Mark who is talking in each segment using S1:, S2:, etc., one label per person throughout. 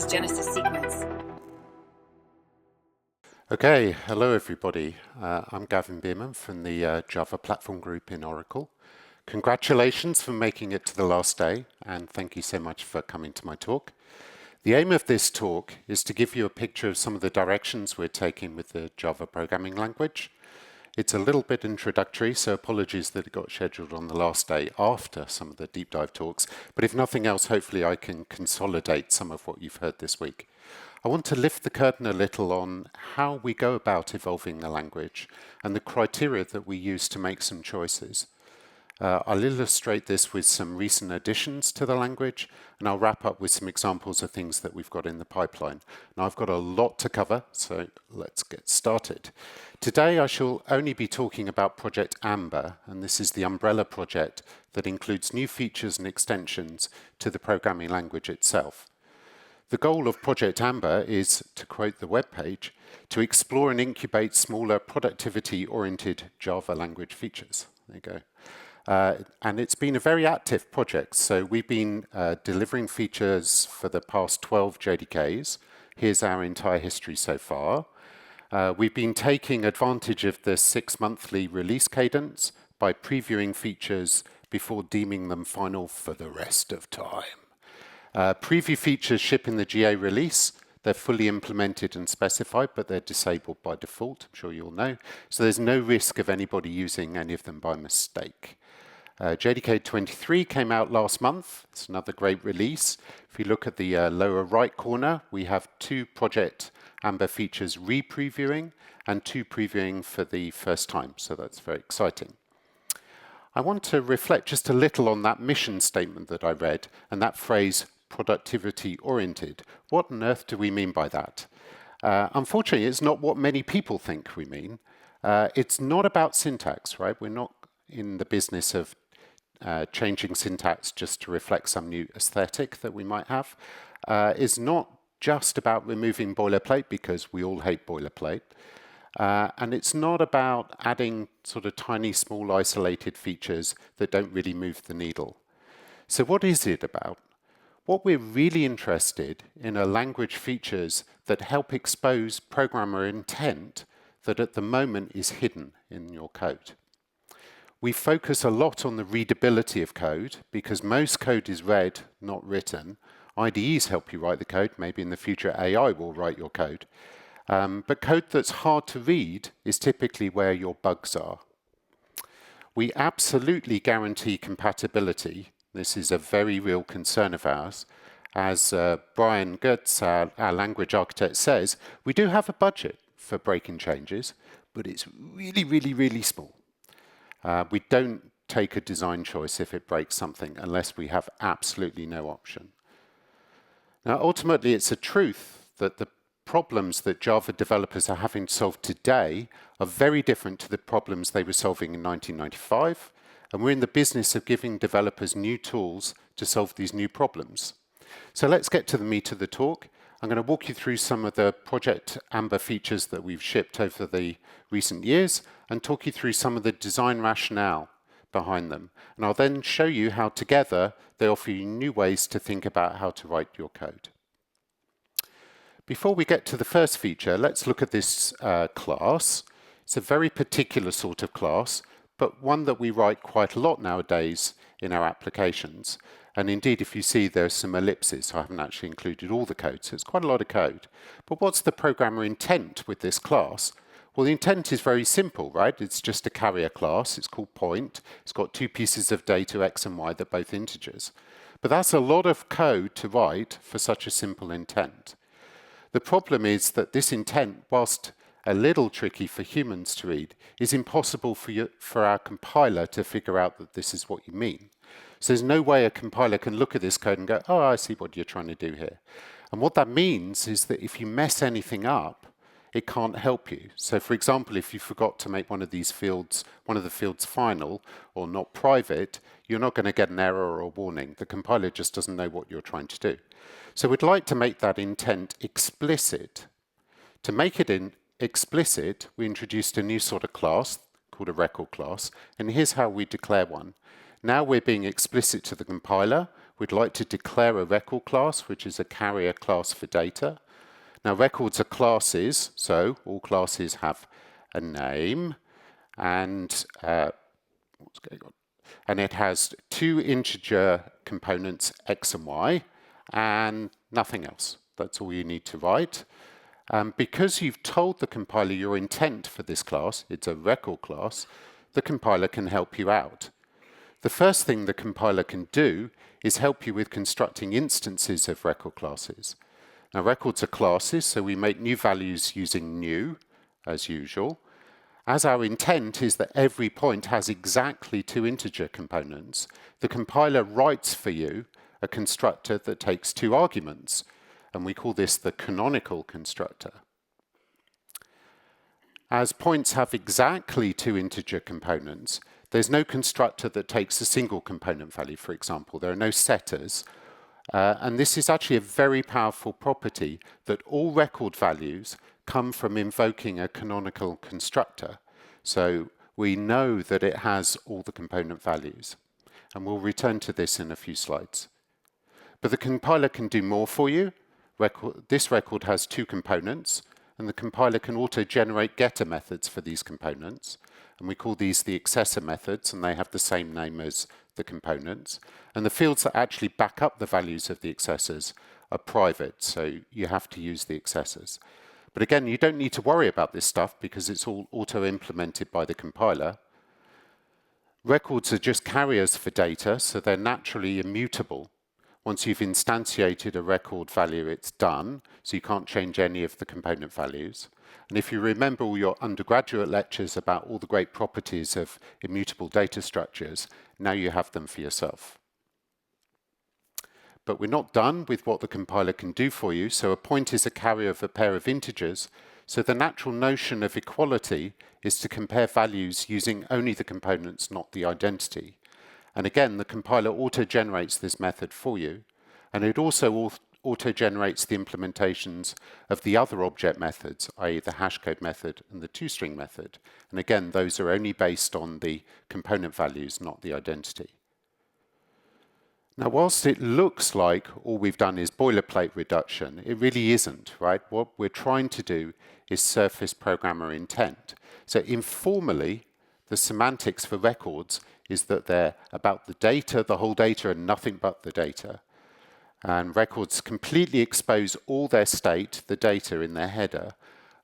S1: Windows Genesis sequence.
S2: Okay, hello everybody. I'm Gavin Bierman from the Java Platform Group in Oracle. Congratulations for making it to the last day, and thank you so much for coming to my talk. The aim of this talk is to give you a picture of some of the directions we're taking with the Java programming language. It's a little bit introductory, so apologies that it got scheduled on the last day after some of the deep dive talks, but if nothing else, hopefully I can consolidate some of what you've heard this week. I want to lift the curtain a little on how we go about evolving the language and the criteria that we use to make some choices. I'll illustrate this with some recent additions to the language, and I'll wrap up with some examples of things that we've got in the pipeline. Now, I've got a lot to cover, so let's get started. Today, I shall only be talking about Project Amber, and this is the umbrella project that includes new features and extensions to the programming language itself. The goal of Project Amber is, to quote the webpage, to explore and incubate smaller productivity-oriented Java language features. There you go. And it's been a very active project. So we've been delivering features for the past 12 JDKs. Here's our entire history so far. We've been taking advantage of the 6-monthly release cadence by previewing features before deeming them final for the rest of time. Preview features ship in the GA release. They're fully implemented and specified, but they're disabled by default. I'm sure you'll know. So there's no risk of anybody using any of them by mistake. JDK 23 came out last month. It's another great release. If you look at the lower right corner, we have 2 Project Amber features re-previewing and 2 previewing for the first time. So that's very exciting. I want to reflect just a little on that mission statement that I read and that phrase, productivity-oriented. What on earth do we mean by that? Unfortunately, it's not what many people think we mean. It's not about syntax, right? We're not in the business of changing syntax just to reflect some new aesthetic that we might have. It's not just about removing boilerplate, because we all hate boilerplate. And it's not about adding sort of tiny, small, isolated features that don't really move the needle. So what is it about? What we're really interested in are language features that help expose programmer intent that at the moment is hidden in your code. We focus a lot on the readability of code because most code is read, not written. IDEs help you write the code. Maybe in the future AI will write your code. But code that's hard to read is typically where your bugs are. We absolutely guarantee compatibility. This is a very real concern of ours. As Brian Goetz, our language architect, says, we do have a budget for breaking changes, but it's really, really, really small. We don't take a design choice if it breaks something unless we have absolutely no option. Now, ultimately, it's a truth that the problems that Java developers are having to solve today are very different to the problems they were solving in 1995, and we're in the business of giving developers new tools to solve these new problems. So let's get to the meat of the talk. I'm going to walk you through some of the Project Amber features that we've shipped over the recent years and talk you through some of the design rationale behind them. And I'll then show you how together they offer you new ways to think about how to write your code. Before we get to the first feature, let's look at this class. It's a very particular sort of class, but one that we write quite a lot nowadays in our applications. And indeed, if you see, there's some ellipses. So I haven't actually included all the code, so it's quite a lot of code. But what's the programmer intent with this class? Well, the intent is very simple, right? It's just a carrier class. It's called point. It's got 2 pieces of data, x and y, that are both integers. But that's a lot of code to write for such a simple intent. The problem is that this intent, whilst a little tricky for humans to read, is impossible for our compiler to figure out that this is what you mean. So there's no way a compiler can look at this code and go, oh, I see what you're trying to do here. And what that means is that if you mess anything up, it can't help you. So for example, if you forgot to make one of these fields, one of the fields final or not private, you're not going to get an error or a warning. The compiler just doesn't know what you're trying to do. So we'd like to make that intent explicit. To make it explicit, we introduced a new sort of class called a record class, and here's how we declare one. Now we're being explicit to the compiler. we'd like to declare a record class, which is a carrier class for data. Now, records are classes, so all classes have a name, and what's going on? And it has two integer components, x and y, and nothing else. That's all you need to write. Because you've told the compiler your intent for this class, it's a record class, the compiler can help you out. The first thing the compiler can do is help you with constructing instances of record classes. Now, records are classes, so we make new values using new, as usual. As our intent is that every point has exactly two integer components, the compiler writes for you a constructor that takes two arguments, and we call this the canonical constructor. As points have exactly two integer components, there's no constructor that takes a single component value, for example. There are no setters. And this is actually a very powerful property that all record values come from invoking a canonical constructor. So we know that it has all the component values. And we'll return to this in a few slides. But the compiler can do more for you. This record has two components, and the compiler can auto-generate getter methods for these components. And we call these the accessor methods, and they have the same name as the components. And the fields that actually back up the values of the accessors are private, so you have to use the accessors. But again, you don't need to worry about this stuff because it's all auto-implemented by the compiler. Records are just carriers for data, so they're naturally immutable. Once you've instantiated a record value, it's done, so you can't change any of the component values. And if you remember all your undergraduate lectures about all the great properties of immutable data structures, now you have them for yourself. But we're not done with what the compiler can do for you, so a point is a carrier of a pair of integers, so the natural notion of equality is to compare values using only the components, not the identity. And again, the compiler auto-generates this method for you, and it also auto-generates the implementations of the other object methods, i.e. the hashcode method and the toString method. And again, those are only based on the component values, not the identity. Now, whilst it looks like all we've done is boilerplate reduction, it really isn't, right? What we're trying to do is surface programmer intent. So informally, the semantics for records is that they're about the data, the whole data, and nothing but the data. And records completely expose all their state, the data, in their header.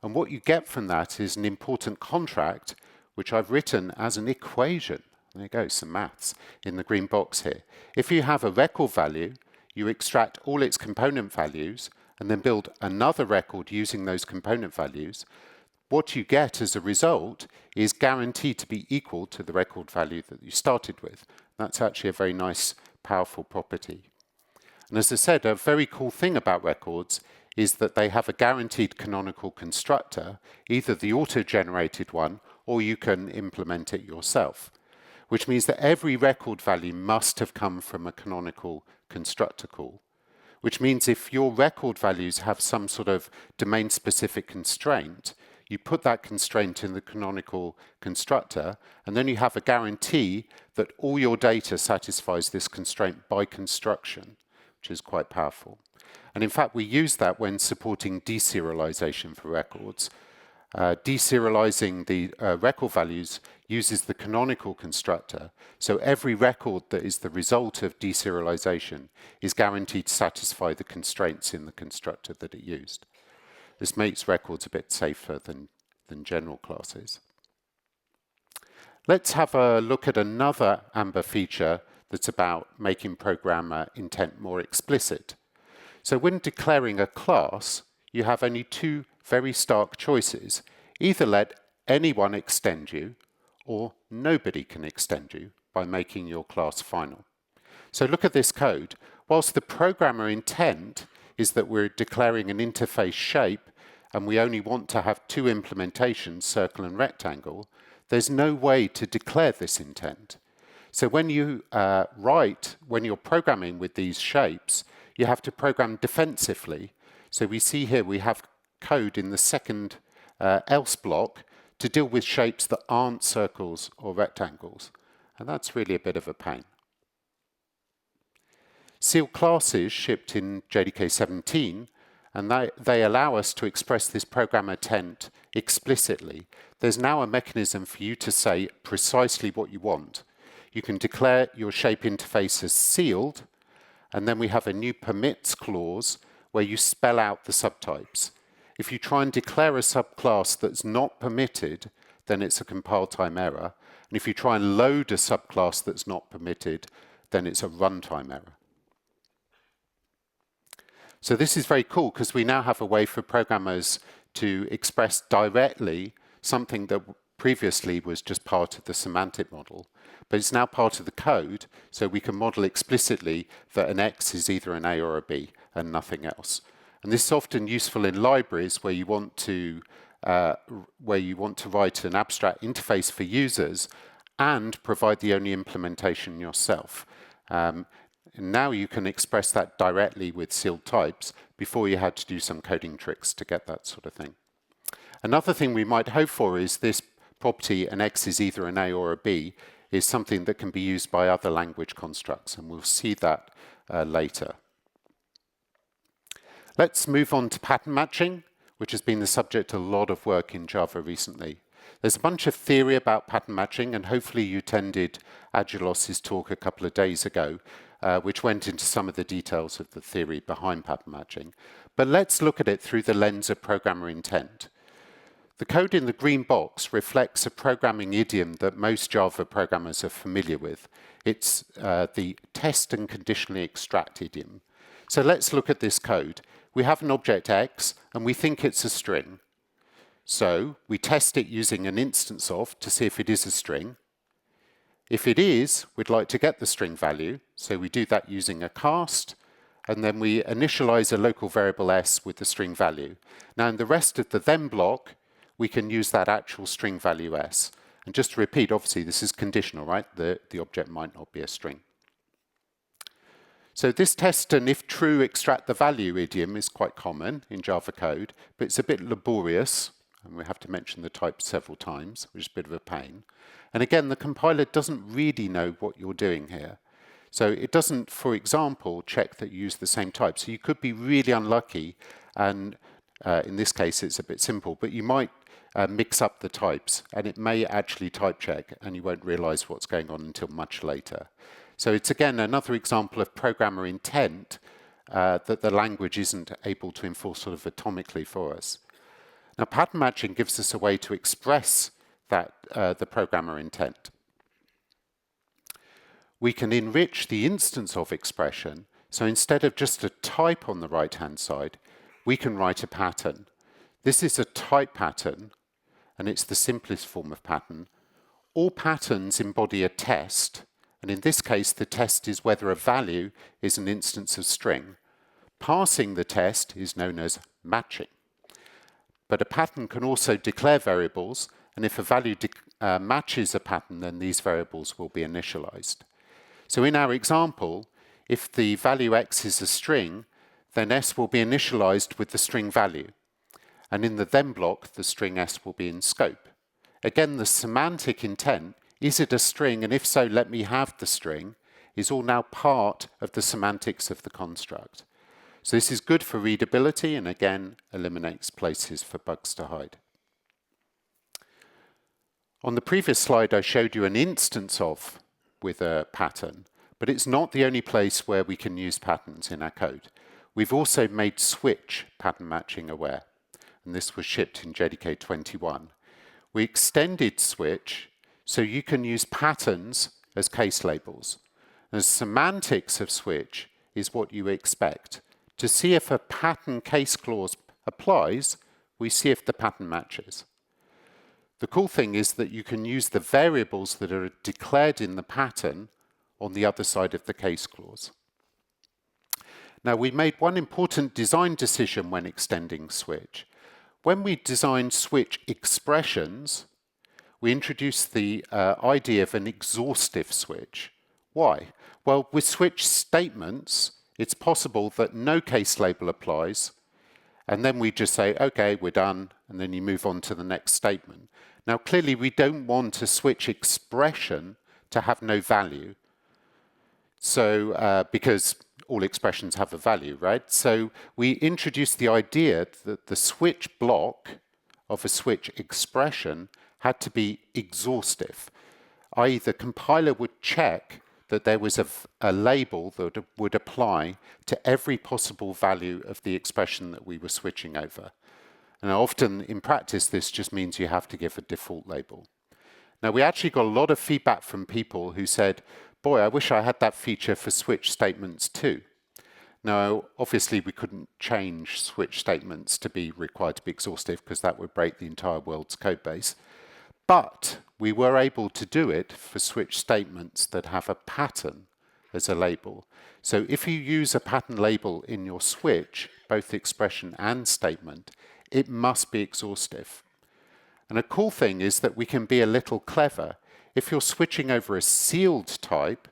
S2: And what you get from that is an important contract, which I've written as an equation. There you go, some maths in the green box here. If you have a record value, you extract all its component values and then build another record using those component values. What you get as a result is guaranteed to be equal to the record value that you started with. That's actually a very nice, powerful property. And as I said, a very cool thing about records is that they have a guaranteed canonical constructor, either the auto-generated one, or you can implement it yourself, which means that every record value must have come from a canonical constructor call, which means if your record values have some sort of domain-specific constraint, you put that constraint in the canonical constructor, and then you have a guarantee that all your data satisfies this constraint by construction, which is quite powerful. And in fact, we use that when supporting deserialization for records. Deserializing the record values uses the canonical constructor, so every record that is the result of deserialization is guaranteed to satisfy the constraints in the constructor that it used. This makes records a bit safer than general classes. Let's have a look at another AMBER feature that's about making programmer intent more explicit. So when declaring a class, you have only two very stark choices. Either let anyone extend you, or nobody can extend you by making your class final. So look at this code. Whilst the programmer intent is that we're declaring an interface shape and we only want to have two implementations, circle and rectangle, there's no way to declare this intent. So when you when you're programming with these shapes, you have to program defensively. So we see here we have code in the second else block to deal with shapes that aren't circles or rectangles. And that's really a bit of a pain. Seal classes shipped in JDK 17, and they allow us to express this program intent explicitly. There's now a mechanism for you to say precisely what you want. You can declare your shape interface as sealed, and then we have a new permits clause where you spell out the subtypes. If you try and declare a subclass that's not permitted, then it's a compile time error. And if you try and load a subclass that's not permitted, then it's a runtime error. So this is very cool because we now have a way for programmers to express directly something that previously was just part of the semantic model. But it's now part of the code, so we can model explicitly that an X is either an A or a B and nothing else. And this is often useful in libraries where you want to write an abstract interface for users and provide the only implementation yourself. And now you can express that directly with sealed types before you had to do some coding tricks to get that sort of thing. Another thing we might hope for is this property, an X is either an A or a B, is something that can be used by other language constructs, and we'll see that later. Let's move on to pattern matching, which has been the subject of a lot of work in Java recently. There's a bunch of theory about pattern matching, and hopefully you attended Agilos's talk a couple of days ago, which went into some of the details of the theory behind pattern matching. But let's look at it through the lens of programmer intent. The code in the green box reflects a programming idiom that most Java programmers are familiar with. It's the test and conditionally extract idiom. So let's look at this code. We have an object X, and we think it's a string. So we test it using an instance of to see if it is a string. If it is, we'd like to get the string value. So we do that using a cast, and then we initialize a local variable s with the string value. Now in the rest of the then block, we can use that actual string value s. And just to repeat, obviously this is conditional, right? The object might not be a string. So this test and if true extract the value idiom is quite common in Java code, but it's a bit laborious, and we have to mention the type several times, which is a bit of a pain. And again, the compiler doesn't really know what you're doing here. So it doesn't, for example, check that you use the same type. So you could be really unlucky, and in this case it's a bit simple, but you might mix up the types, and it may actually type check, and you won't realize what's going on until much later. So it's again another example of programmer intent that the language isn't able to enforce sort of atomically for us. Now pattern matching gives us a way to express that the programmer intent. We can enrich the instance of expression, so instead of just a type on the right hand side, we can write a pattern. This is a type pattern, and it's the simplest form of pattern. All patterns embody a test, and in this case the test is whether a value is an instance of string. Passing the test is known as matching. But a pattern can also declare variables, and if a value matches a pattern, then these variables will be initialized. So in our example, if the value x is a string, then s will be initialized with the string value. And in the then block, the string s will be in scope. Again, the semantic intent, is it a string, and if so, let me have the string, is all now part of the semantics of the construct. So this is good for readability, and again, eliminates places for bugs to hide. On the previous slide, I showed you an instance of with a pattern, but it's not the only place where we can use patterns in our code. We've also made switch pattern matching aware, and this was shipped in JDK 21. We extended switch so you can use patterns as case labels. The semantics of switch is what you expect. To see if a pattern case clause applies, we see if the pattern matches. The cool thing is that you can use the variables that are declared in the pattern on the other side of the case clause. Now, we made one important design decision when extending switch. When we designed switch expressions, we introduced the idea of an exhaustive switch. Why? Well, with switch statements, it's possible that no case label applies, and then we just say, okay, we're done, and then you move on to the next statement. Now, clearly, we don't want a switch expression to have no value. So, because all expressions have a value, right? So we introduced the idea that the switch block of a switch expression had to be exhaustive, i.e. the compiler would check that there was a label that would apply to every possible value of the expression that we were switching over. And often in practice, this just means you have to give a default label. Now, we actually got a lot of feedback from people who said, boy, I wish I had that feature for switch statements too. Now, obviously, we couldn't change switch statements to be required to be exhaustive because that would break the entire world's code base. But we were able to do it for switch statements that have a pattern as a label. So if you use a pattern label in your switch, both expression and statement, it must be exhaustive. And a cool thing is that we can be a little clever. If you're switching over a sealed type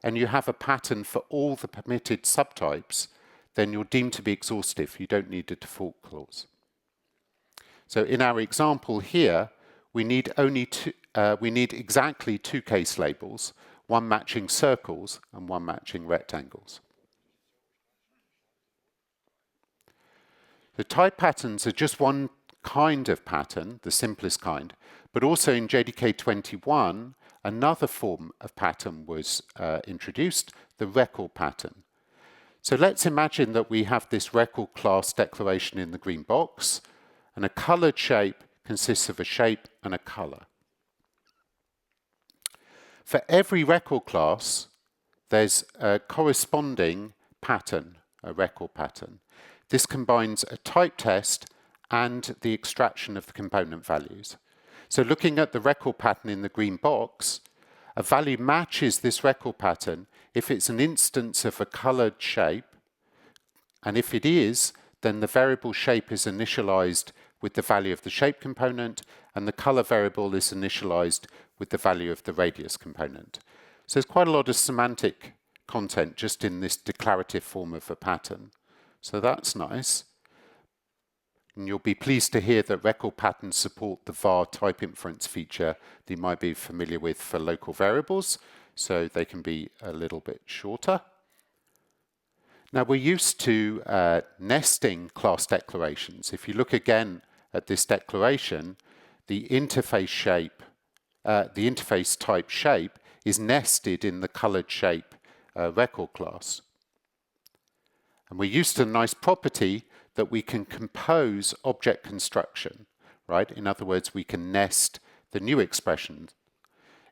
S2: and you have a pattern for all the permitted subtypes, then you're deemed to be exhaustive. You don't need a default clause. So in our example here, we need exactly two case labels, one matching circles and one matching rectangles. The type patterns are just one kind of pattern, the simplest kind, but also in JDK 21, another form of pattern was introduced, the record pattern. So let's imagine that we have this record class declaration in the green box, and a colored shape consists of a shape and a color. For every record class, there's a corresponding pattern, a record pattern. This combines a type test and the extraction of the component values. So looking at the record pattern in the green box, a value matches this record pattern if it's an instance of a colored shape, and if it is, then the variable shape is initialized with the value of the shape component, and the color variable is initialized with the value of the radius component. So there's quite a lot of semantic content just in this declarative form of a pattern. So that's nice. And you'll be pleased to hear that record patterns support the var type inference feature that you might be familiar with for local variables, so they can be a little bit shorter. Now, we're used to nesting class declarations. If you look again at this declaration, the interface shape, the interface type shape is nested in the colored shape record class. And we're used to a nice property that we can compose object construction, right? In other words, we can nest the new expression.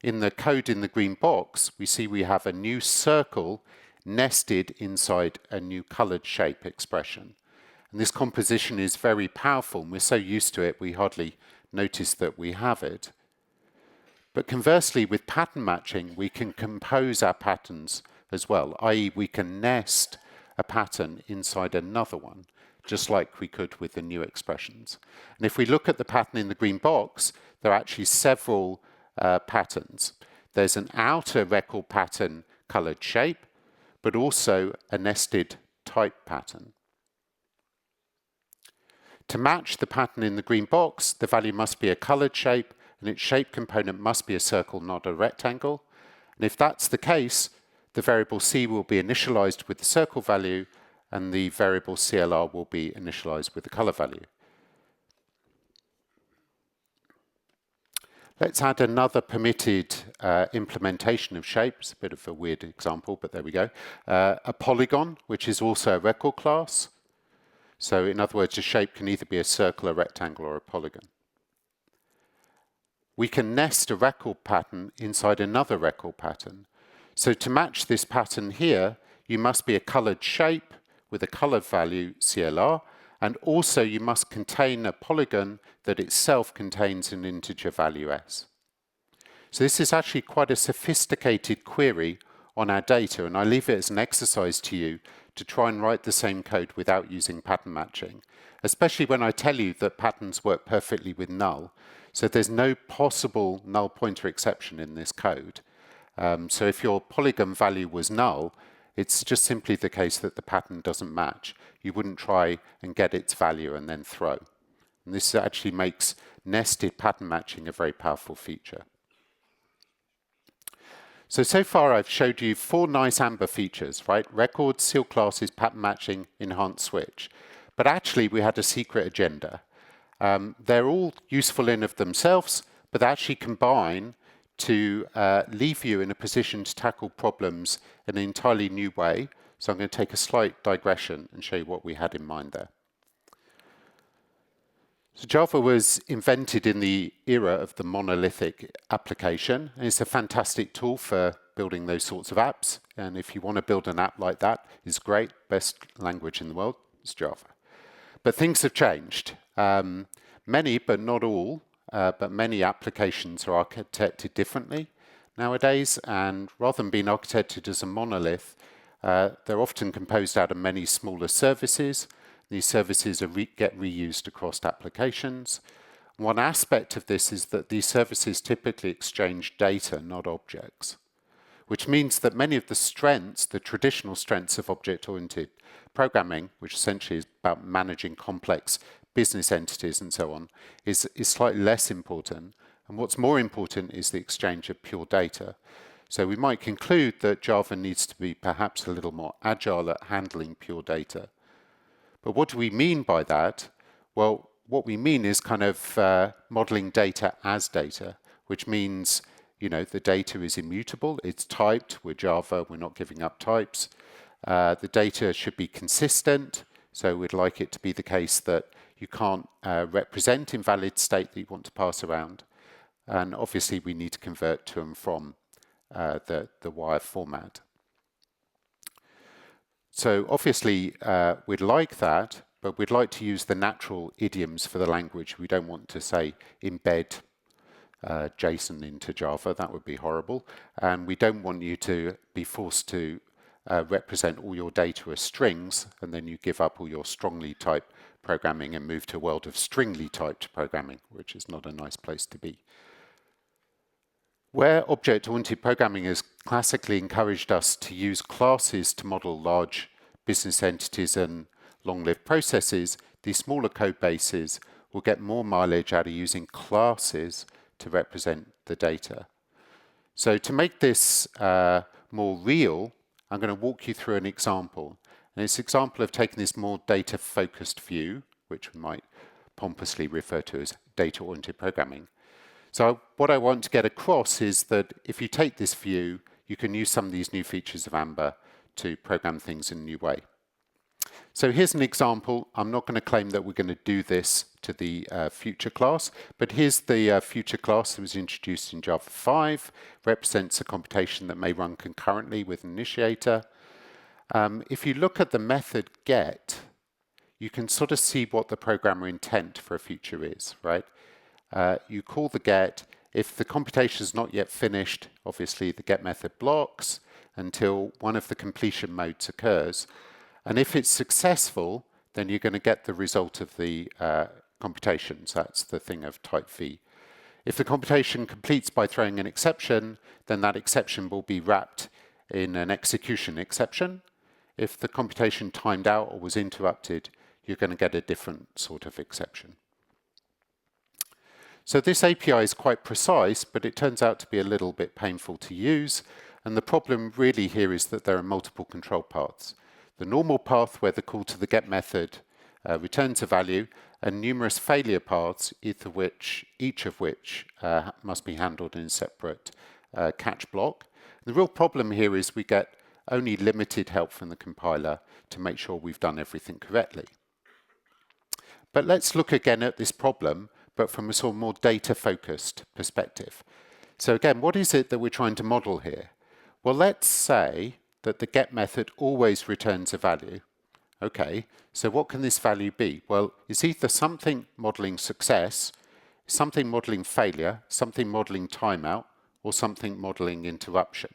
S2: In the code in the green box, we see we have a new circle nested inside a new colored shape expression. And this composition is very powerful, and we're so used to it, we hardly notice that we have it. But conversely, with pattern matching, we can compose our patterns as well, i.e. we can nest a pattern inside another one, just like we could with the new expressions. And if we look at the pattern in the green box, there are actually several patterns. There's an outer record pattern colored shape, but also a nested type pattern. To match the pattern in the green box, the value must be a colored shape, and its shape component must be a circle, not a rectangle. And if that's the case, the variable c will be initialized with the circle value, and the variable CLR will be initialized with the color value. Let's add another permitted implementation of shapes, a bit of a weird example, but there we go. A polygon, which is also a record class. So in other words, a shape can either be a circle, a rectangle, or a polygon. We can nest a record pattern inside another record pattern. So to match this pattern here, you must be a colored shape with a colored value CLR, and also you must contain a polygon that itself contains an integer value s. So this is actually quite a sophisticated query on our data, and I leave it as an exercise to you to try and write the same code without using pattern matching, especially when I tell you that patterns work perfectly with null. So there's no possible null pointer exception in this code. So if your polygon value was null, it's just simply the case that the pattern doesn't match. You wouldn't try and get its value and then throw. And this actually makes nested pattern matching a very powerful feature. So far I've showed you 4 nice Amber features, right? Records, sealed classes, pattern matching, enhanced switch. But actually we had a secret agenda. They're all useful in of themselves, but they actually combine to leave you in a position to tackle problems in an entirely new way. So I'm going to take a slight digression and show you what we had in mind there. So Java was invented in the era of the monolithic application, and it's a fantastic tool for building those sorts of apps. And if you want to build an app like that, it's great. Best language in the world is Java. But things have changed. Many, but not all, but many applications are architected differently nowadays. And rather than being architected as a monolith, they're often composed out of many smaller services. These services get reused across applications. One aspect of this is that these services typically exchange data, not objects, which means that many of the strengths, the traditional strengths of object-oriented programming, which essentially is about managing complex business entities and so on, is slightly less important. And what's more important is the exchange of pure data. So we might conclude that Java needs to be perhaps a little more agile at handling pure data. But what do we mean by that? Well, what we mean is kind of modeling data as data, which means, you know, the data is immutable, it's typed. We're Java, we're not giving up types. The data should be consistent, so we'd like it to be the case that you can't represent invalid state that you want to pass around. And obviously we need to convert to and from the wire format. So obviously we'd like that, but we'd like to use the natural idioms for the language. We don't want to say embed JSON into Java. That would be horrible. And we don't want you to be forced to represent all your data as strings, and then you give up all your strongly typed programming and move to a world of stringly typed programming, which is not a nice place to be. Where object-oriented programming has classically encouraged us to use classes to model large business entities and long-lived processes, these smaller code bases will get more mileage out of using classes to represent the data. So to make this more real, I'm going to walk you through an example. And it's an example of taking this more data-focused view, which we might pompously refer to as data-oriented programming. So what I want to get across is that if you take this view, you can use some of these new features of Amber to program things in a new way. So here's an example. I'm not going to claim that we're going to do this to the future class, but here's the future class that was introduced in Java 5, represents a computation that may run concurrently with an initiator. If you look at the method get, you can sort of see what the programmer intent for a feature is, right? You call the get. If the computation is not yet finished, obviously the get method blocks until one of the completion modes occurs. And if it's successful, then you're going to get the result of the computations. That's the thing of type V. If the computation completes by throwing an exception, then that exception will be wrapped in an execution exception. If the computation timed out or was interrupted, you're going to get a different sort of exception. So this API is quite precise, but it turns out to be a little bit painful to use. And the problem really here is that there are multiple control paths. The normal path where the call to the get method returns a value, and numerous failure paths, each of which must be handled in a separate catch block. The real problem here is we get only limited help from the compiler to make sure we've done everything correctly. But let's look again at this problem, but from a sort of more data-focused perspective. So again, what is it that we're trying to model here? Well, let's say that the get method always returns a value. Okay, so what can this value be? Well, it's either something modeling success, something modeling failure, something modeling timeout, or something modeling interruption.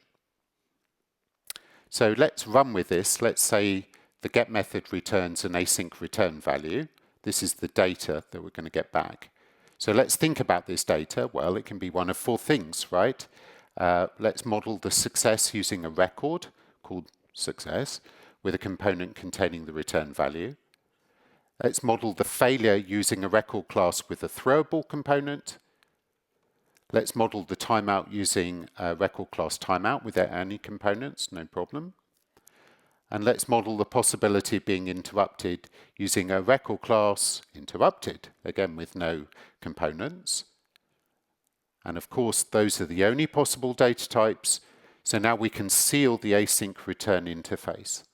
S2: So let's run with this. Let's say the get method returns an async return value. This is the data that we're going to get back. So let's think about this data. Well, it can be one of 4 things, right? Let's model the success using a record called success with a component containing the return value. Let's model the failure using a record class with a throwable component. Let's model the timeout using a record class timeout without any components, no problem. And let's model the possibility of being interrupted using a record class interrupted, again with no components. And of course, those are the only possible data types. So now we can seal the async return interface.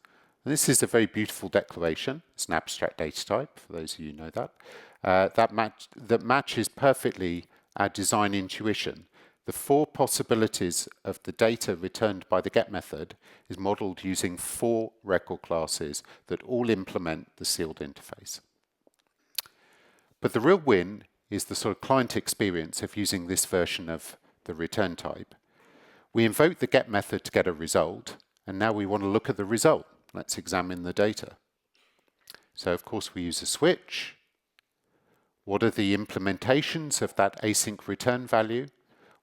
S2: And this is a very beautiful declaration. It's an abstract data type, for those of you who know that. That matches perfectly our design intuition. The 4 possibilities of the data returned by the get method is modeled using 4 record classes that all implement the sealed interface. But the real win is the sort of client experience of using this version of the return type. We invoke the get method to get a result, and now we want to look at the result. Let's examine the data. So of course we use a switch. What are the implementations of that async return value?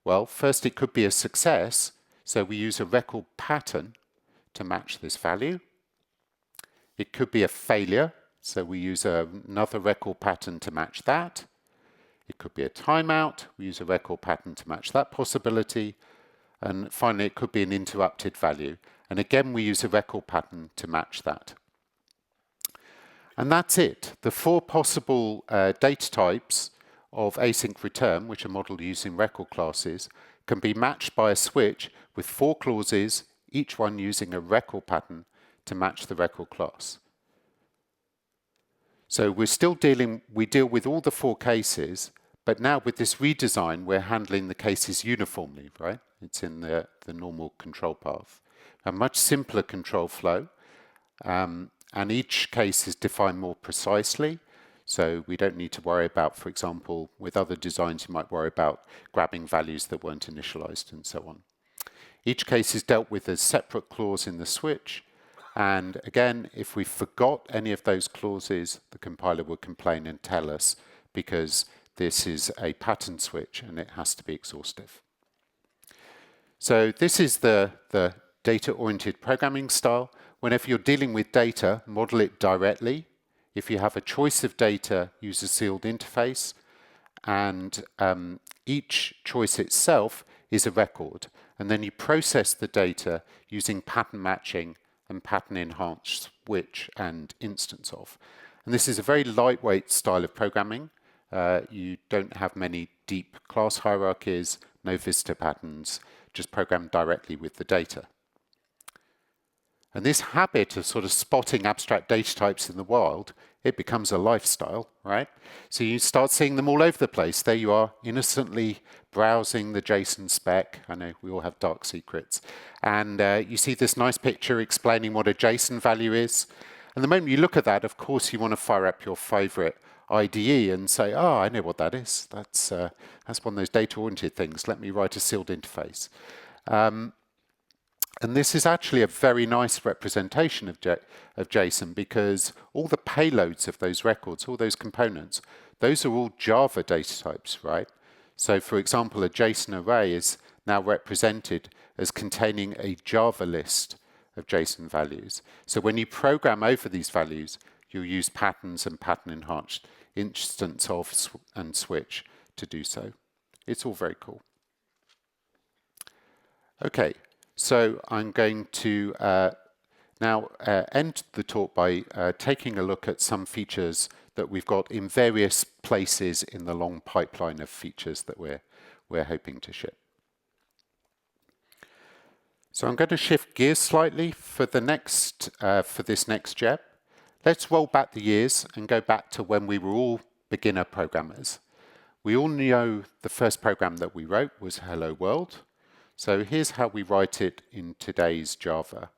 S2: Well, first it could be a success, so we use a record pattern to match this value. It could be a failure, so we use another record pattern to match that. It could be a timeout, we use a record pattern to match that possibility. And finally, it could be an interrupted value. And again, we use a record pattern to match that. And that's it. The 4 possible data types of async return, which are modeled using record classes, can be matched by a switch with 4 clauses, each one using a record pattern to match the record class. So we deal with all the 4 cases, but now with this redesign, we're handling the cases uniformly, right? It's in the normal control path. A much simpler control flow, and each case is defined more precisely. So we don't need to worry about, for example, with other designs, you might worry about grabbing values that weren't initialized and so on. Each case is dealt with as separate clause in the switch. And again, if we forgot any of those clauses, the compiler will complain and tell us, because this is a pattern switch and it has to be exhaustive. So this is the data-oriented programming style. Whenever you're dealing with data, model it directly. If you have a choice of data, use a sealed interface. And each choice itself is a record. And then you process the data using pattern matching and pattern enhanced switch and instance of. And this is a very lightweight style of programming. You don't have many deep class hierarchies, no visitor patterns, just program directly with the data. And this habit of sort of spotting abstract data types in the wild, it becomes a lifestyle, right? So you start seeing them all over the place. There you are, innocently browsing the JSON spec. I know we all have dark secrets. And you see this nice picture explaining what a JSON value is. And the moment you look at that, of course, you want to fire up your favorite IDE and say, oh, I know what that is. That's one of those data-oriented things. Let me write a sealed interface. And this is actually a very nice representation of JSON, because all the payloads of those records, all those components, those are all Java data types, right? So for example, a JSON array is now represented as containing a Java list of JSON values. So when you program over these values, you'll use patterns and pattern enhanced instance of and switch to do so. It's all very cool. Okay. So I'm going to now end the talk by taking a look at some features that we've got in various places in the long pipeline of features that we're hoping to ship. So I'm going to shift gears slightly for the next for this next step. Let's roll back the years and go back to when we were all beginner programmers. We all know the first program that we wrote was Hello World. So here's how we write it in today's Java.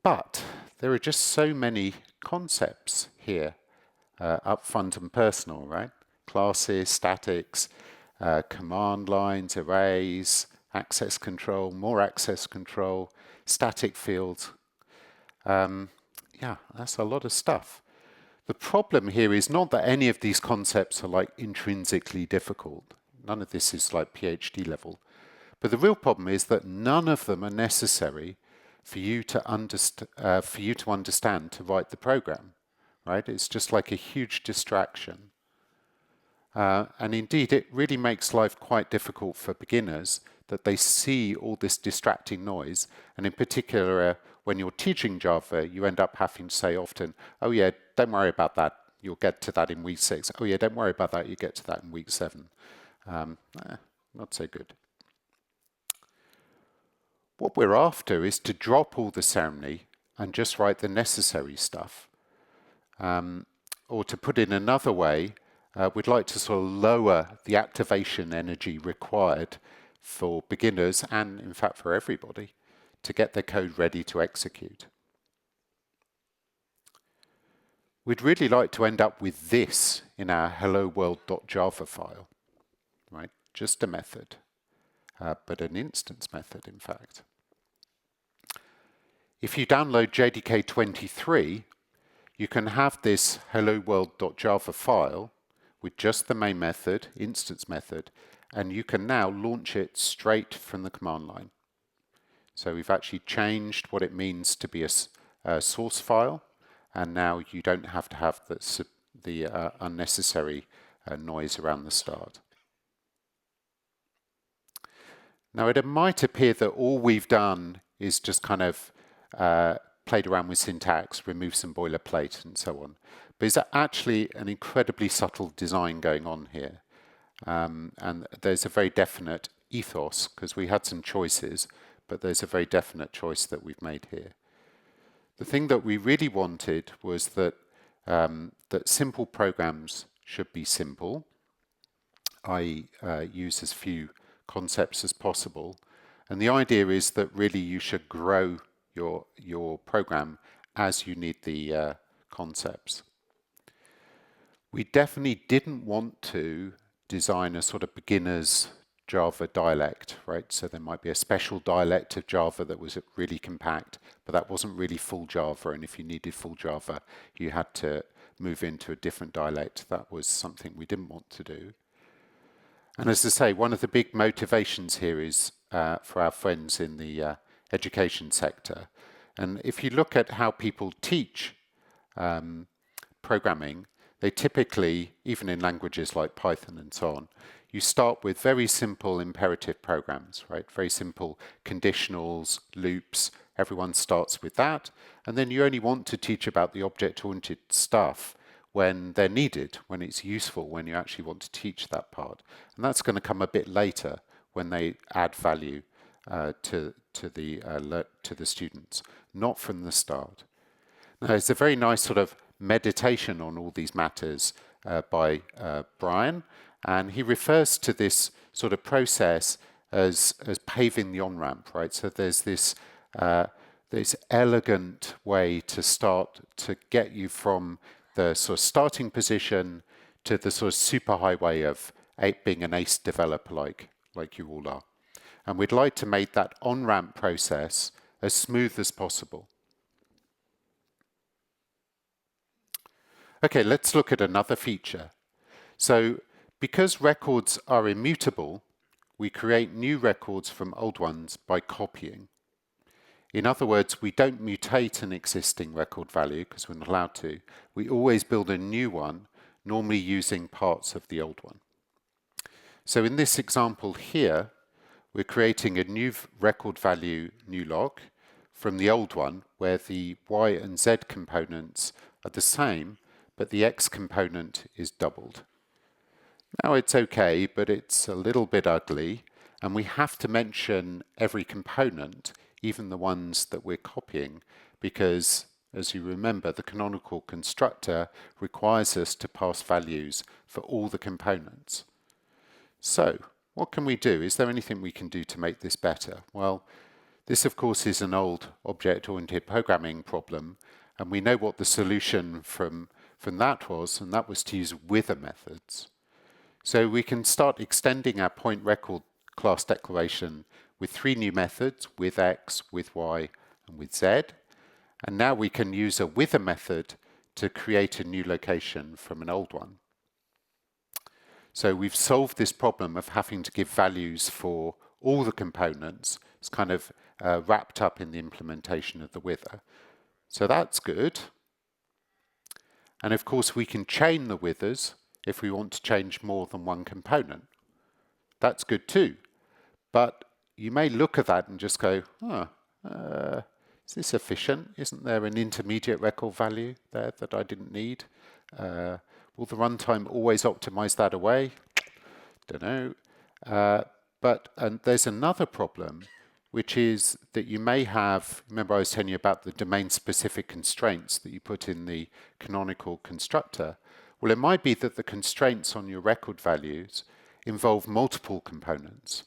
S2: But there are just so many concepts here, upfront and personal, right? Classes, statics, command lines, arrays, access control, more access control, static fields. Yeah, that's a lot of stuff. The problem here is not that any of these concepts are like intrinsically difficult. None of this is like PhD level. But the real problem is that none of them are necessary for you to understand to write the program, right? It's just like a huge distraction. And indeed, it really makes life quite difficult for beginners that they see all this distracting noise. And in particular, when you're teaching Java, you end up having to say often, oh yeah, don't worry about that. You'll get to that in week 6. Oh yeah, don't worry about that. You get to that in week 7. Not so good. What we're after is to drop all the ceremony and just write the necessary stuff. Or to put it another way, we'd like to sort of lower the activation energy required for beginners and, in fact, for everybody to get their code ready to execute. We'd really like to end up with this in our hello world.java file, right? Just a method, but an instance method, in fact. If you download JDK 23, you can have this hello world.java file with just the main method, instance method, and you can now launch it straight from the command line. So we've actually changed what it means to be a source file, and now you don't have to have the unnecessary noise around the start. Now it might appear that all we've done is just kind of played around with syntax, removed some boilerplate and so on. But it's actually an incredibly subtle design going on here. And there's a very definite ethos, because we had some choices, but there's a very definite choice that we've made here. The thing that we really wanted was that, that simple programs should be simple, i.e. Use as few concepts as possible. And the idea is that really you should grow your program as you need the concepts. We definitely didn't want to design a sort of beginner's Java dialect, right? So there might be a special dialect of Java that was really compact, but that wasn't really full Java. And if you needed full Java, you had to move into a different dialect. That was something we didn't want to do. And as I say, one of the big motivations here is for our friends in the education sector. And if you look at how people teach programming, they typically, even in languages like Python and so on, you start with very simple imperative programs, right? Very simple conditionals, loops. Everyone starts with that. And then you only want to teach about the object-oriented stuff when they're needed, when it's useful, when you actually want to teach that part. And that's going to come a bit later when they add value to the students, not from the start. Now, it's a very nice sort of meditation on all these matters by Brian, and he refers to this sort of process as paving the on-ramp, right? So there's this elegant way to start to get you from the sort of starting position to the sort of superhighway of being an ace developer like you all are. And we'd like to make that on-ramp process as smooth as possible. Okay, let's look at another feature. So because records are immutable, we create new records from old ones by copying. In other words, we don't mutate an existing record value because we're not allowed to. We always build a new one, normally using parts of the old one. So in this example here, we're creating a new record value new log from the old one where the Y and Z components are the same, but the X component is doubled. Now it's okay, but it's a little bit ugly, and we have to mention every component, even the ones that we're copying, because, as you remember, the canonical constructor requires us to pass values for all the components. So, what can we do? Is there anything we can do to make this better? Well, this of course is an old object-oriented programming problem, and we know what the solution from that was, and that was to use wither methods. So we can start extending our point record class declaration with 3 new methods, with X, with Y, and with Z. And now we can use a wither method to create a new location from an old one. So we've solved this problem of having to give values for all the components. It's kind of wrapped up in the implementation of the wither. So that's good. And of course, we can chain the withers if we want to change more than one component. That's good too. But you may look at that and just go, is this efficient? Isn't there an intermediate record value there that I didn't need? Will the runtime always optimize that away? Don't know. And there's another problem, which is that you may have, remember I was telling you about the domain-specific constraints that you put in the canonical constructor. Well, it might be that the constraints on your record values involve multiple components.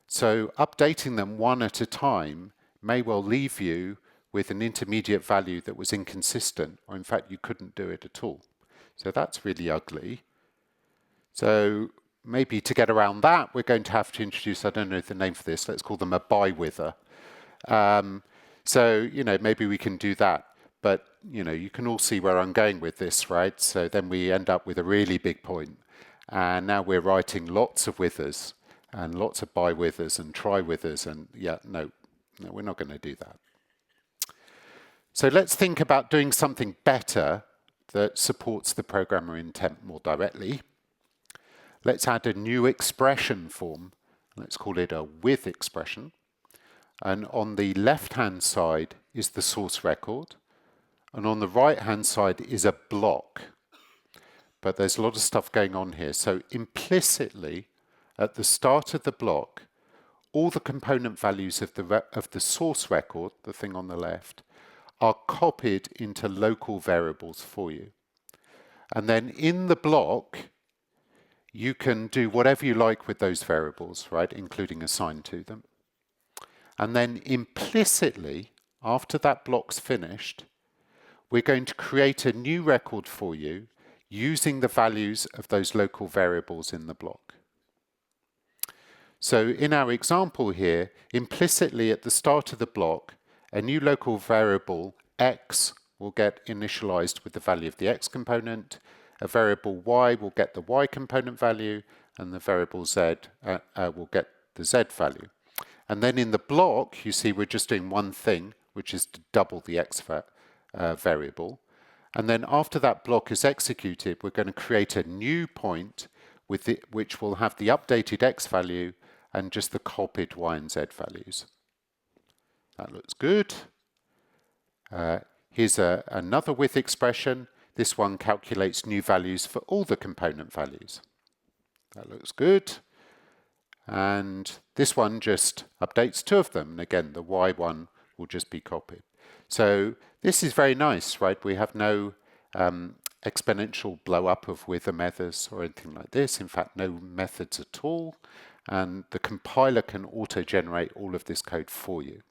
S2: So updating them one at a time may well leave you with an intermediate value that was inconsistent, or in fact you couldn't do it at all. So that's really ugly. So maybe to get around that, we're going to have to introduce, I don't know the name for this, let's call them a by-wither. So, maybe we can do that. But, you can all see where I'm going with this, right? So then we end up with a really big point. And now we're writing lots of withers and lots of by-withers and try-withers. And no, we're not going to do that. So let's think about doing something better that supports the programmer intent more directly. Let's add a new expression form. Let's call it a with expression. And on the left-hand side is the source record. And on the right-hand side is a block. But there's a lot of stuff going on here. So implicitly, at the start of the block, all the component values of the source record, the thing on the left, are copied into local variables for you. And then in the block, you can do whatever you like with those variables, right, including assign to them. And then implicitly, after that block's finished, we're going to create a new record for you using the values of those local variables in the block. So in our example here, implicitly at the start of the block, a new local variable x will get initialized with the value of the x component, a variable y will get the y component value, and the variable z will get the z value. And then in the block, you see we're just doing one thing, which is to double the x variable. And then after that block is executed, we're going to create a new point which will have the updated x value and just the copied y and z values. That looks good. Here's another with expression. This one calculates new values for all the component values. That looks good. And this one just updates two of them. And again, the y one will just be copied. So this is very nice, right? We have no exponential blow up of wither methods or anything like this. In fact, no methods at all. And the compiler can auto-generate all of this code for you.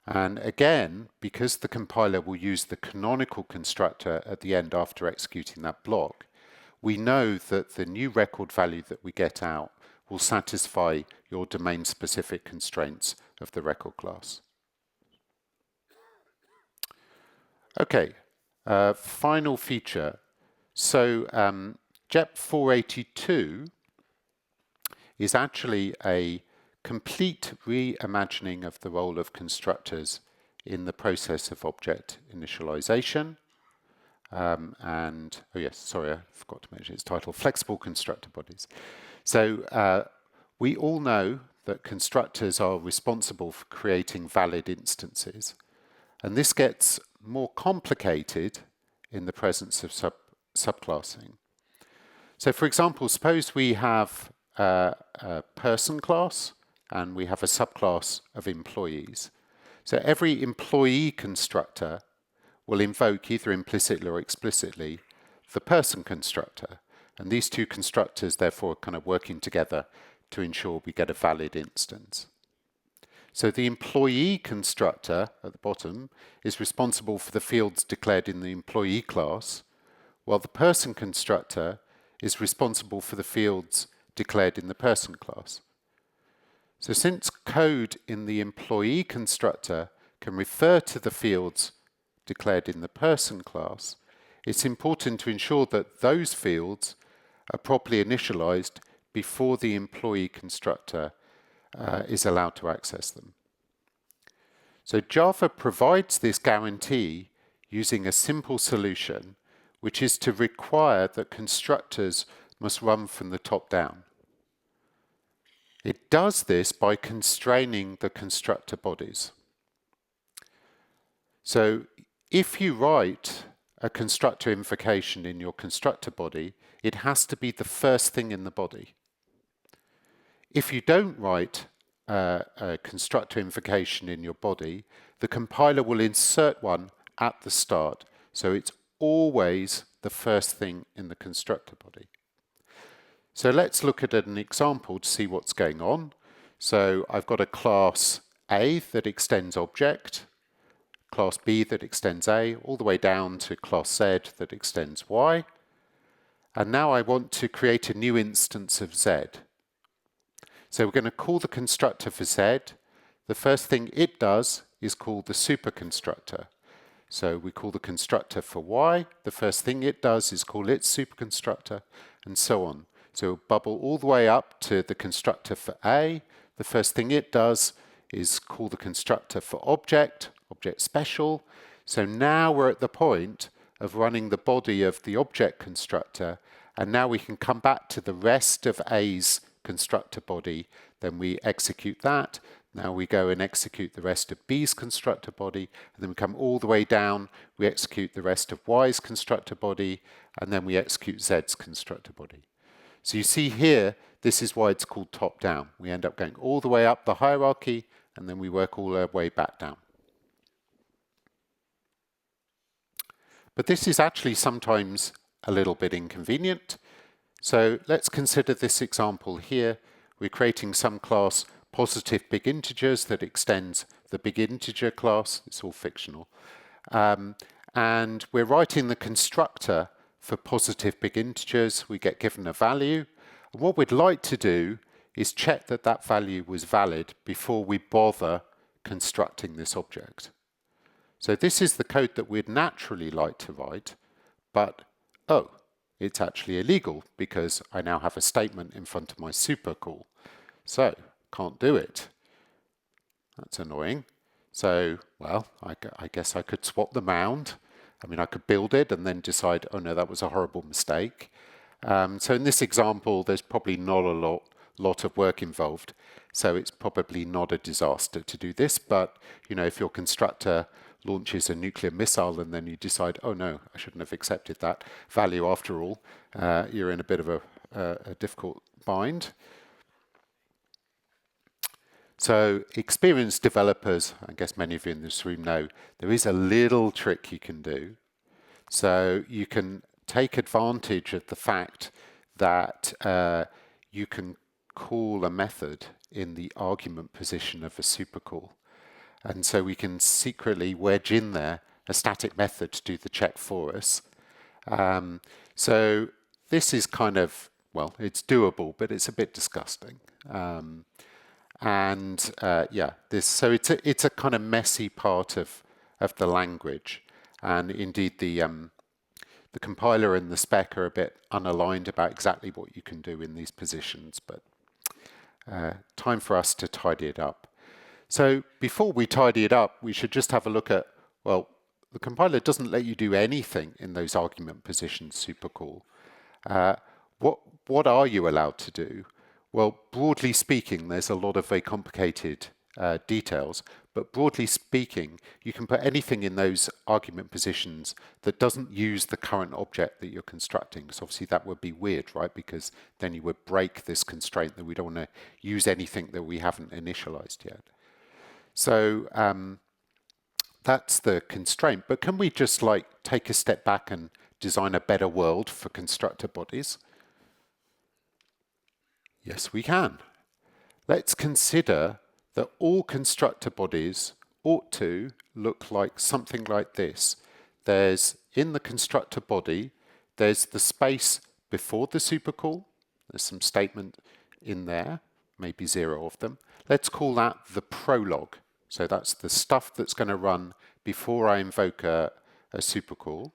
S2: And again, because the compiler will use the canonical constructor at the end after executing that block, we know that the new record value that we get out will satisfy your domain-specific constraints of the record class. Okay, final feature. So JEP 482 is actually a complete reimagining of the role of constructors in the process of object initialization. And, oh yes, sorry, I forgot to mention its title, Flexible Constructor Bodies. So we all know that constructors are responsible for creating valid instances. And this gets more complicated in the presence of subclassing. So for example, suppose we have a person class and we have a subclass of employees. So every employee constructor will invoke either implicitly or explicitly the person constructor. And these two constructors therefore are kind of working together to ensure we get a valid instance. So the employee constructor at the bottom is responsible for the fields declared in the employee class, while the person constructor is responsible for the fields declared in the person class. So since code in the employee constructor can refer to the fields declared in the person class, it's important to ensure that those fields are properly initialized before the employee constructor is allowed to access them. So Java provides this guarantee using a simple solution, which is to require that constructors must run from the top down. It does this by constraining the constructor bodies. So if you write a constructor invocation in your constructor body, it has to be the first thing in the body. If you don't write a constructor invocation in your body, the compiler will insert one at the start. So it's always the first thing in the constructor body. So let's look at an example to see what's going on. So I've got a class A that extends object, class B that extends A, all the way down to class Z that extends Y. And now I want to create a new instance of Z. So we're going to call the constructor for Z. The first thing it does is call the superconstructor. So we call the constructor for Y. The first thing it does is call its superconstructor, and so on. So it'll bubble all the way up to the constructor for A. The first thing it does is call the constructor for object special. So now we're at the point of running the body of the object constructor, and now we can come back to the rest of A's constructor body. Then we execute that. Now we go and execute the rest of B's constructor body, and then we come all the way down, we execute the rest of Y's constructor body, and then we execute Z's constructor body. So you see here, this is why it's called top-down. We end up going all the way up the hierarchy, and then we work all our way back down. But this is actually sometimes a little bit inconvenient. So let's consider this example here. We're creating some class positive big integers that extends the big integer class. It's all fictional. And we're writing the constructor for positive big integers. We get given a value. And what we'd like to do is check that that value was valid before we bother constructing this object. So this is the code that we'd naturally like to write, but oh, it's actually illegal because I now have a statement in front of my super call. So can't do it. That's annoying. So, well, I guess I could swap them around. I mean, I could build it and then decide, oh no, that was a horrible mistake. So in this example, there's probably not a lot of work involved. So it's probably not a disaster to do this. But, you know, if your constructor launches a nuclear missile and then you decide, oh no, I shouldn't have accepted that value after all, you're in a bit of a difficult bind. So experienced developers, I guess many of you in this room know, there is a little trick you can do. So you can take advantage of the fact that you can call a method in the argument position of a supercall. And so we can secretly wedge in there a static method to do the check for us. So this is kind of, well, it's doable, but it's a bit disgusting. Yeah, so it's a kind of messy part of the language, and indeed the compiler and the spec are a bit unaligned about exactly what you can do in these positions. But time for us to tidy it up. So before we tidy it up, we should just have a look at, well, the compiler doesn't let you do anything in those argument positions supercall. What are you allowed to do? Well, broadly speaking, there's a lot of very complicated details, but broadly speaking, you can put anything in those argument positions that doesn't use the current object that you're constructing. So obviously that would be weird, right? Because then you would break this constraint that we don't want to use anything that we haven't initialized yet. So that's the constraint. But can we just like take a step back and design a better world for constructor bodies? Yes, we can. Let's consider that all constructor bodies ought to look like something like this. There's, in the constructor body, there's the space before the supercall. There's some statement in there, maybe 0 of them. Let's call that the prologue. So that's the stuff that's going to run before I invoke a supercall.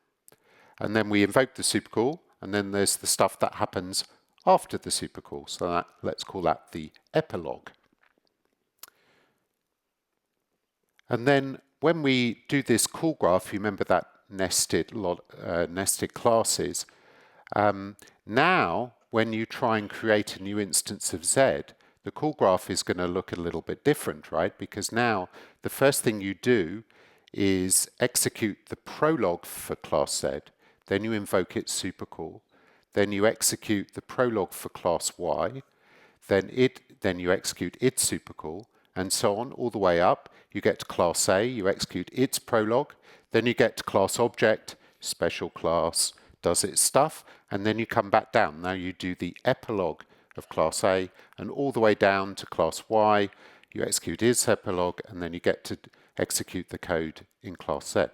S2: And then we invoke the supercall, and then there's the stuff that happens after the supercall. So let's call that the epilogue. And then when we do this call graph, you remember that nested classes. Now, when you try and create a new instance of Z, the call graph is going to look a little bit different, right? Because now the first thing you do is execute the prologue for class Z, then you invoke its supercall, then you execute the prologue for class Y, then you execute its supercall, and so on all the way up. You get to class A, you execute its prologue, then you get to class object, special class, does its stuff, and then you come back down. Now you do the epilogue of class A, and all the way down to class Y, you execute its epilogue, and then you get to execute the code in class Z.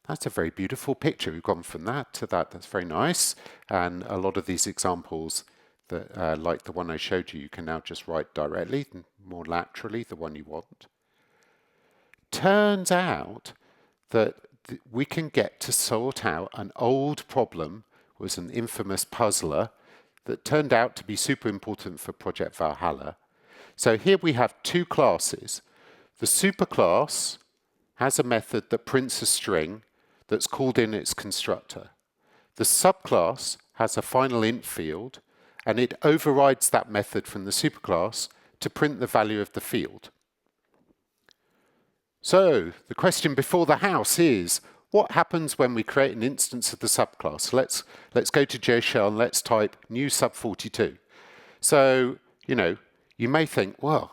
S2: That's a very beautiful picture. We've gone from that to that. That's very nice. And a lot of these examples, that, like the one I showed you, you can now just write directly, more laterally, the one you want. Turns out that we can get to sort out an old problem, was an infamous puzzler, that turned out to be super important for Project Valhalla. So here we have two classes. The superclass has a method that prints a string that's called in its constructor. The subclass has a final int field, and it overrides that method from the superclass to print the value of the field. So the question before the house is, what happens when we create an instance of the subclass? Let's go to JShell and let's type new sub42. So, you may think, well,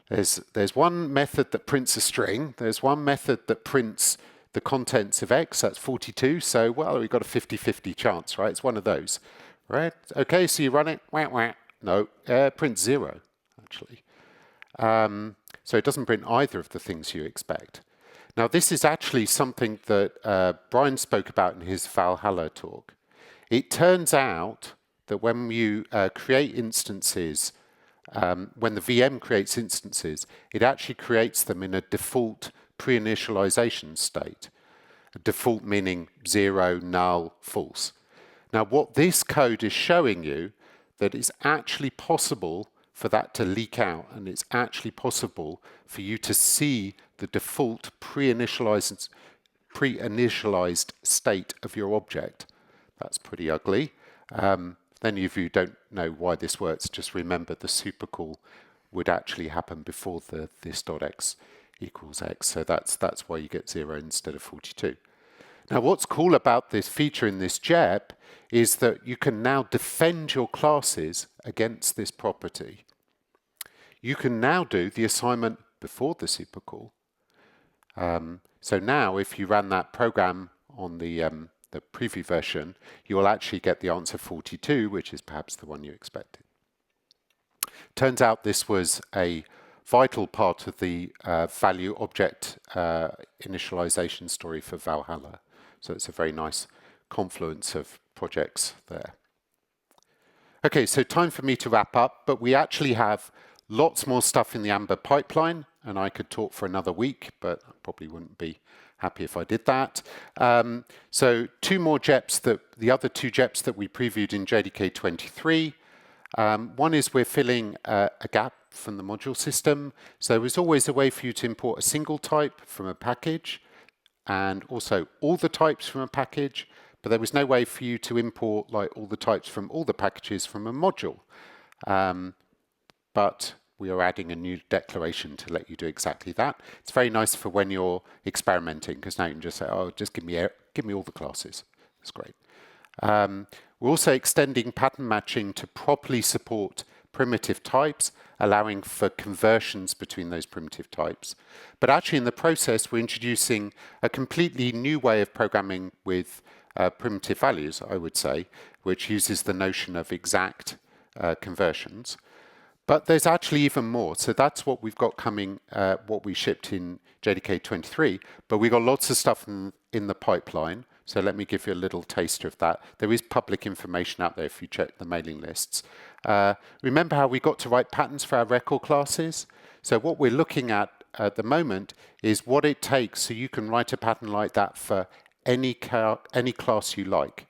S2: there's one method that prints a string, there's one method that prints the contents of X, that's 42, so, well, we've got a 50-50 chance, right? It's one of those, right? Okay, so you run it, wah, wah. No, print 0, actually. So it doesn't print either of the things you expect. Now, this is actually something that Brian spoke about in his Valhalla talk. It turns out that when you create instances, when the VM creates instances, it actually creates them in a default pre-initialization state. A default meaning 0, null, false. Now, what this code is showing you, that it's actually possible for that to leak out, and it's actually possible for you to see the default pre-initialized state of your object. That's pretty ugly. If any of you don't know why this works, just remember the supercall would actually happen before the this.x equals x. So that's why you get 0 instead of 42. Now, what's cool about this feature in this JEP is that you can now defend your classes against this property. You can now do the assignment before the supercall. So now, if you ran that program on the preview version, you will actually get the answer 42, which is perhaps the one you expected. Turns out this was a vital part of the value object initialization story for Valhalla. So it's a very nice confluence of projects there. Okay, so time for me to wrap up, but we actually have lots more stuff in the Amber pipeline, and I could talk for another week, but I probably wouldn't be happy if I did that. So two more JEPs, the other two JEPs that we previewed in JDK 23. One is we're filling a gap from the module system. So there was always a way for you to import a single type from a package, and also all the types from a package, but there was no way for you to import like all the types from all the packages from a module. But we are adding a new declaration to let you do exactly that. It's very nice for when you're experimenting, because now you can just say, oh, just give me all the classes. That's great. We're also extending pattern matching to properly support primitive types, allowing for conversions between those primitive types. But actually in the process, we're introducing a completely new way of programming with primitive values, I would say, which uses the notion of exact conversions. But there's actually even more. So that's what we've got coming, what we shipped in JDK 23. But we've got lots of stuff in the pipeline. So let me give you a little taster of that. There is public information out there if you check the mailing lists. Remember how we got to write patterns for our record classes? So what we're looking at the moment is what it takes so you can write a pattern like that for any class you like.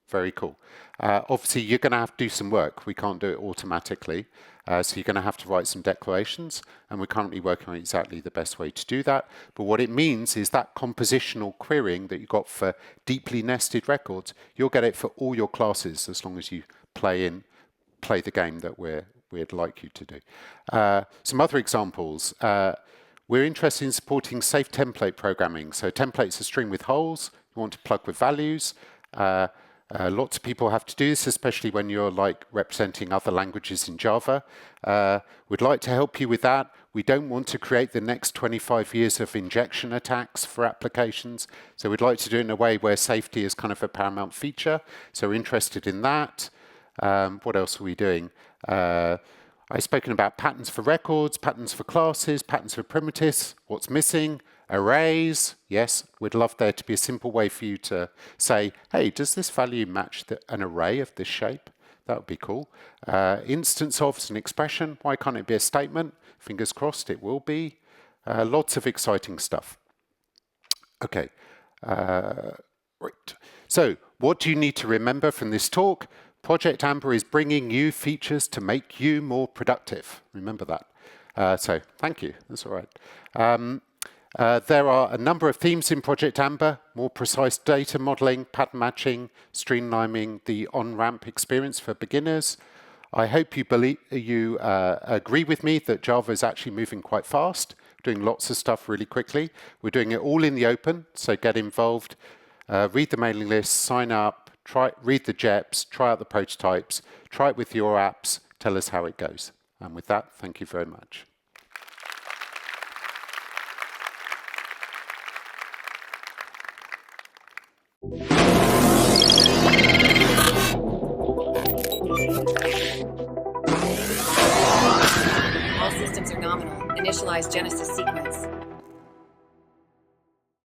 S2: Very cool. Obviously, you're going to have to do some work. We can't do it automatically. So you're going to have to write some declarations, and we're currently working on exactly the best way to do that. But what it means is that compositional querying that you got for deeply nested records, you'll get it for all your classes as long as you play the game that we'd like you to do. Some other examples. We're interested in supporting safe template programming. So templates are string with holes. You want to plug with values. Lots of people have to do this, especially when you're like representing other languages in Java. We'd like to help you with that. We don't want to create the next 25 years of injection attacks for applications. So we'd like to do it in a way where safety is kind of a paramount feature. So we're interested in that. What else are we doing? I've spoken about patterns for records, patterns for classes, patterns for primitives. What's missing? Arrays. Yes, we'd love there to be a simple way for you to say, hey, does this value match an array of this shape? That would be cool. Instance of is an expression. Why can't it be a statement? Fingers crossed it will be. Lots of exciting stuff. Okay. Right. So what do you need to remember from this talk? Project Amber is bringing you features to make you more productive. Remember that. So thank you. That's all right. There are a number of themes in Project Amber: more precise data modeling, pattern matching, streamlining the on-ramp experience for beginners. I hope you agree with me that Java is actually moving quite fast, doing lots of stuff really quickly. We're doing it all in the open, so get involved, read the mailing list, sign up, read the JEPs, try out the prototypes, try it with your apps, tell us how it goes. And with that, thank you very much.
S1: All systems are nominal. Initialize Genesis sequence.